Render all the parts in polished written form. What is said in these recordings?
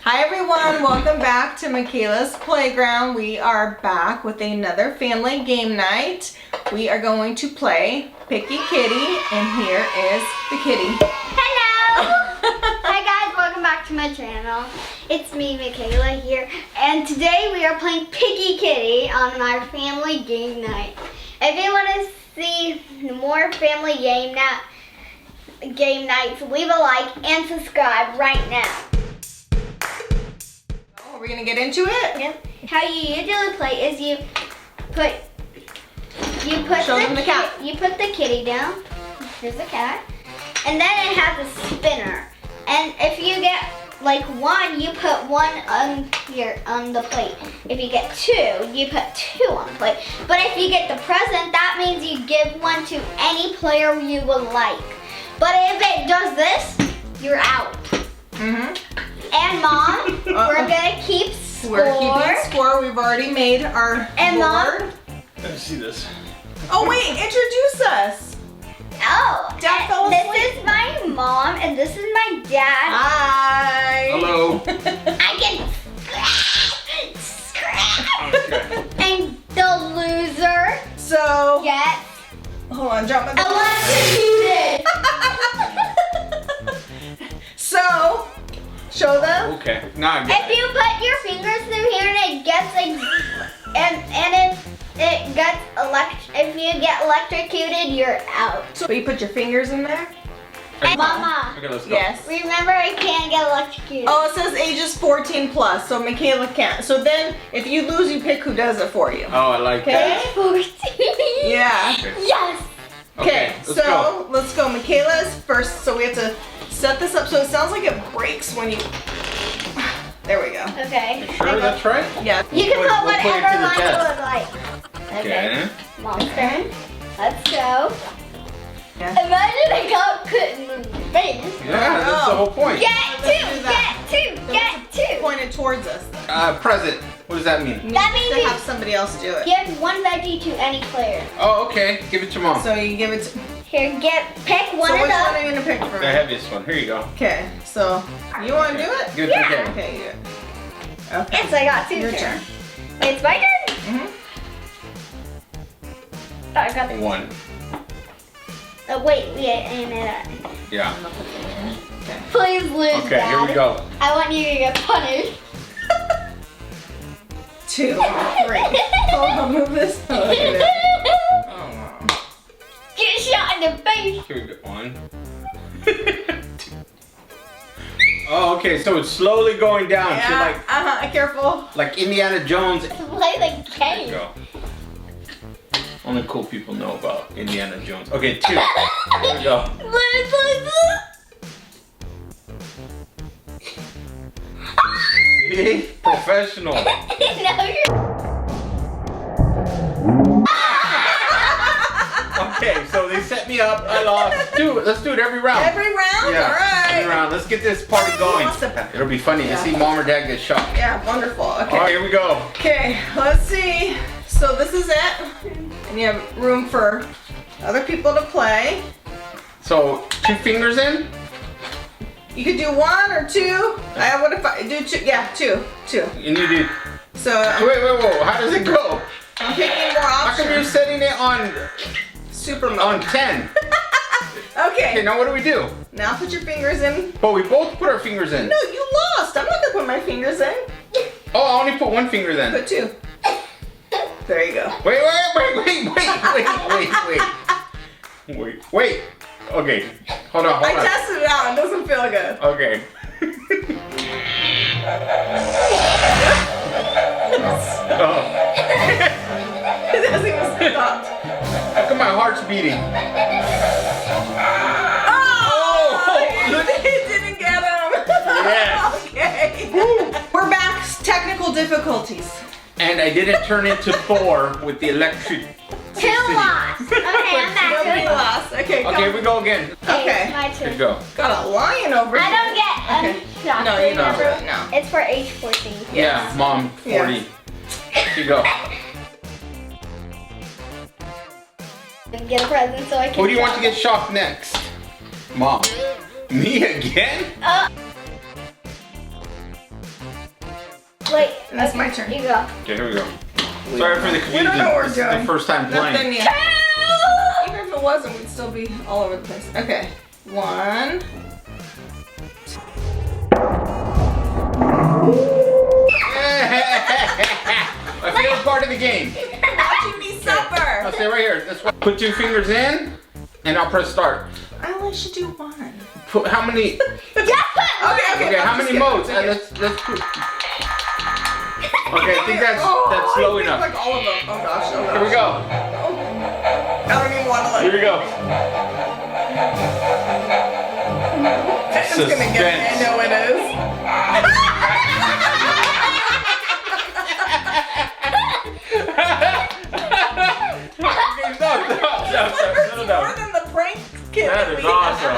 Hi everyone, welcome back to Makayla's Playground. We are back with another family game night. We are going to play Picky Kitty, and here is the kitty. Hello! Hi guys, welcome back to my channel. It's me, Makayla here, and today we are playing Picky Kitty on our family game night. If you want to see more family game nights, leave a like and subscribe right now. Are we gonna get into it? Yep. How you usually play is you put Show them the cat. You put the kitty down. Here's the cat, and then it has a spinner. And if you get like one, you put one on here on the plate. If you get two, you put two on the plate. But if you get the present, that means you give one to any player you would like. But if it does this, you're out. And Mom, we're gonna keep score. We're keeping score. We've already made our board. Let me see this. Oh wait, introduce us. Oh, Dad fell asleep. This is my mom and this is my dad. Hi. Hello. I can scratch. Okay. And the loser So, gets hold on, drop my electrocuted. So, show them. Okay. Now I get If you put your fingers through here and it gets like, and if it gets if you get electrocuted, you're out. So you put your fingers in there? And Mama, Okay, let's go. Yes. remember I can't get electrocuted. Oh, it says ages 14 plus, so Makayla can't. So then, if you lose, you pick who does it for you. Oh, I like Okay. that. 14. Yeah. Yes. Okay, let's so go. let's go. Makayla is first, so we have to set this up so it sounds like it breaks when you. There we go. Okay. Sure, that's right? Yeah. You can We'll put put it whatever to the line you test. would like. Okay. Mom's turn. Let's go. Yeah. Imagine I got put in the face. Yeah, that's the whole point. Get Let's two, do that. get two. Pointed towards us. Present. What does that mean? That means to you have somebody else do it. give one veggie to any player. Oh, okay. Give it to Mom. So you give it to. Here, pick one So of which one those. are you gonna pick for The me? heaviest one. Here you go. Okay. So you want to do it? Give it to Yeah. Kevin. Okay. You do it. Okay. Yes, I got two Your turns. turn. Wait, it's my turn? Mhm. Oh, I got the One. Oh, wait, aim it at. Yeah. I'm gonna put it in here. Okay. Please lose, Okay, Dad. here we go. I want you to get punished. 2, 3. Oh, I'll move this. Oh, look at it. Oh, no. Get shot in the face. Here we go. One. Two. Oh, okay. So it's slowly going down. So Yeah. Careful. like Indiana Jones. Play the There you game. go. Only cool people know about Indiana Jones. Okay, 2. Here we go. See? Professional. No, you're... Okay, so they set me up. I lost. Let's do it every round. Every round? Yeah, All right. every round. Let's get this party going. Awesome. It'll be funny to see Mom or Dad get shot. Yeah, wonderful. All right, Okay. here we go. Okay, let's see. So this is it. And you have room for other people to play. So 2 fingers in. You could do 1 or 2. What if I do 2? Yeah, 2. 2. And you do. So Wait, whoa. How does it go? I'm picking more How come you're options. setting it on Super mode. 10? Okay, Okay. now what do we do? Now put your fingers in. But we both put our fingers in. No, you lost. I'm not gonna put my fingers in. Oh, I only put 1 finger then. Put 2. There you go. Wait. Okay, hold on. I tested it out. It doesn't feel good. Okay. Oh, It doesn't even stop. how come my heart's beating? Oh! It didn't get him. Yes. Okay. We're back. Technical difficulties. And I didn't turn into Thor with the electric. 2 lost. Okay, I'm back. Nobody lost. Okay, go. Okay, here we go again. Okay. It's my Here turn. we go. Got a lion over I here. don't get shot. No, you don't. Remember? No. It's for age 14. Yeah, Mom, 40. Yeah. Here you go. Get a present so I can. Who do you want to get shocked next? Mom. Me again? Wait. That's my turn. You go. Okay, here we go. Sorry for the We confusion. don't know what we're This is the doing. first time playing. Nothing yet. Even if it wasn't, we'd still be all over the place. Okay. 1. My favorite part of the game. Watching me suffer. I'll stay right here. This one. Put 2 fingers in, and I'll press start. I only should do 1. Put how many? Okay, How many modes? Let's put. Okay, I think that's slow I think enough. like all of them. Oh gosh. Oh gosh. Here we go. I don't even want to look. Here we go. It's gonna get me. I know it is. No. More than the prank kit. That is awesome.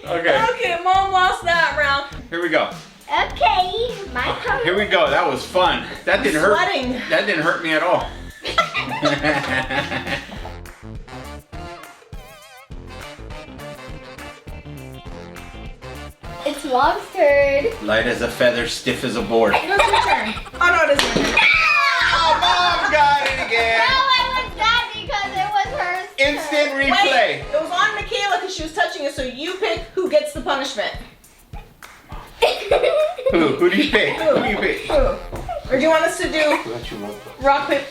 Okay. Okay, Mom lost that round. Here we go. Okay, my turn. Here we go. That was fun. That didn't hurt. Sweating. That didn't hurt me at all. It's Mom's turn. Light as a feather, stiff as a board. No, it's your turn. Oh no, it is my turn. Oh, Mom got it again. No, I was that because it was hers. Instant Wait, replay. it was on Makayla because she was touching it, so you pick who gets the punishment. Who? Who do you pick? Who do you pick? Who? Or do you want us to do rock, paper?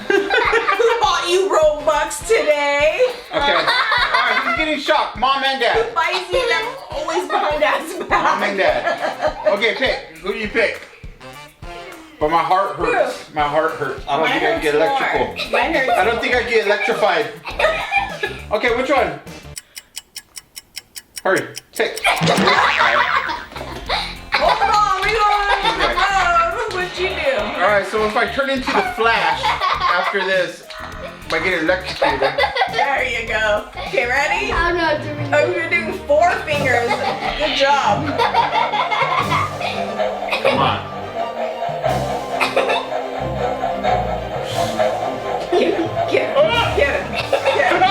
Who bought you Robux today? Okay. Alright, who's getting shocked? Mom and Dad. Buys you them always behind Dad's back. Mom and Dad. Okay, pick. Who do you pick? But my heart hurts. My heart hurts. I don't think I get electrical. Mine hurts. I don't think I get electrified. Okay, which one? Hurry, pick. Hold on, we going on the road. What'd you do? Alright, so if I turn into the Flash after this, if I get electrocuted. There you go. Okay, ready? I'm not doing Oh, you're doing 4 fingers. Good job. Come on. Get it. Get it.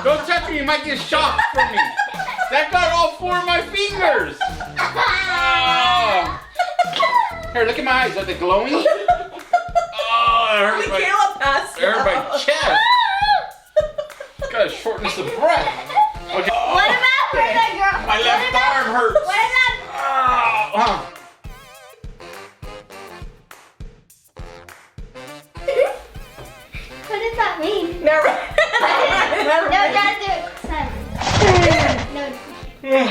Don't touch me, you might get shocked from me. That got all 4 of my fingers. Oh. Here, look at my eyes. Are they glowing? Oh, it hurts Makayla passed it hurt my out. chest. Got a shortness of breath. Okay. What about for the girl? My left arm hurts. What about? Oh. What does that mean? Never. No, Dad, do it. No.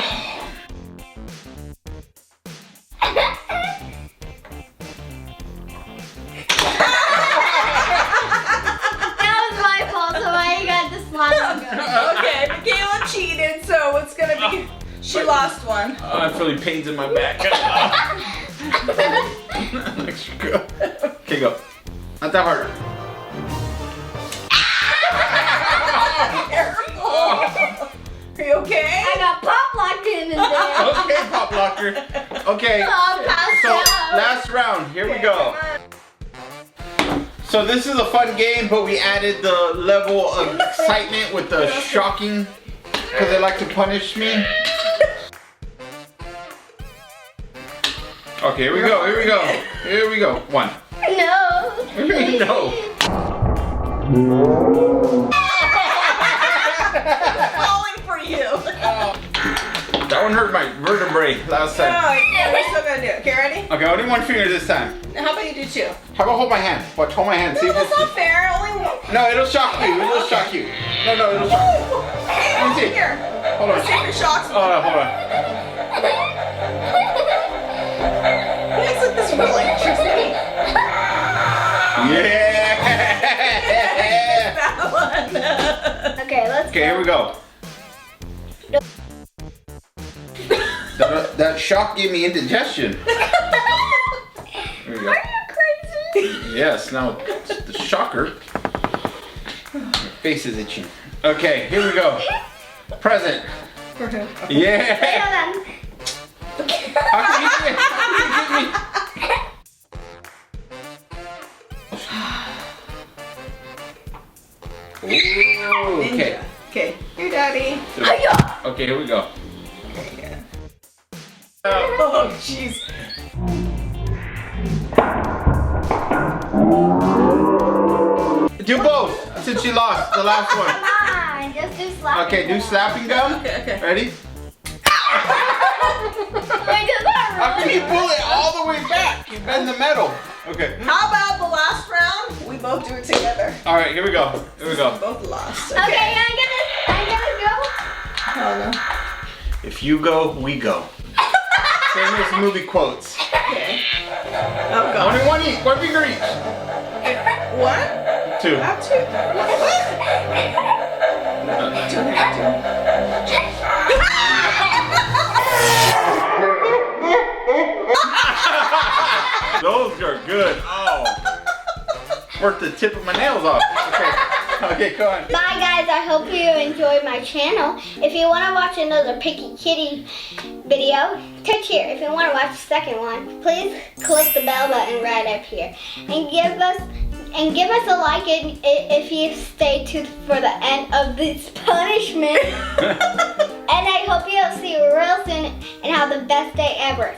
That was my fault, so I got the slap. Okay, Makayla cheated, so it's gonna be. She lost one. I'm feeling pains in my back. Extra go. Okay, go. Not that hard. Are you okay? I got pop locked in there. Okay, Pop Locker. Okay, Oh, passed so out. last round. Here we go. So this is a fun game, but we added the level of excitement with the shocking, because they like to punish me. Okay, here we go. Here we go. Here we go. 1. No. No. Falling for you. That one hurt my vertebrae last No, time. yeah, we're still gonna do it. Okay, ready? Okay, only 1 finger this time. How about you do 2? How about hold my hand? Watch, hold my hand. See No, if that's it's... not fair. Only one. No, it'll shock you. It'll shock you. No, it'll shock you. Let me see. Here. Hold on. Let's see if it shocks me. Hold on. It's like this real electricity. Yeah! That one. Okay, let's Okay, here we go. That shock gave me indigestion. There we go. Are you crazy? Yes, now it's the shocker. My face is itching. Okay, here we go. Present. For who? Yeah! Hold on. How can you get me? Ooh, okay. Okay, here, Daddy. Okay, here we go. Oh, jeez. Do both since you lost the last one. Come on, just do slapping. Okay, do slapping gun. Okay. Ready? Wait, does that How can really you pull it all the way back? You bend the metal. Okay. How about the last round? We both do it together. All right, here we go. Here we We go. both lost. Okay, I'm gonna go. Oh, no. If you go, we go. Same as movie quotes. Okay. Oh, God. Only one each. One finger each. What? Two. I have two. What? Two and a half, Those are good. Oh. Worked the tip of my nails off. Okay. Okay, go on. Bye guys, I hope you enjoyed my channel. If you want to watch another Picky Kitty video, touch here. If you want to watch the second one, please click the bell button right up here. And give us a like if you stay tuned for the end of this punishment. And I hope you'll see you real soon and have the best day ever.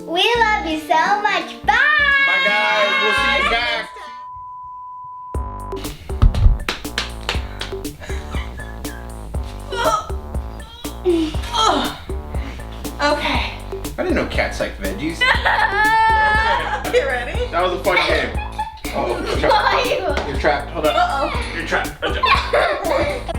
We love you so much. Bye! Bye guys. We'll see you back. Okay. I didn't know cats like veggies. You ready? That was a fun game. Oh, you're trapped. Bye. You're trapped. Hold on. Uh-oh. You're trapped.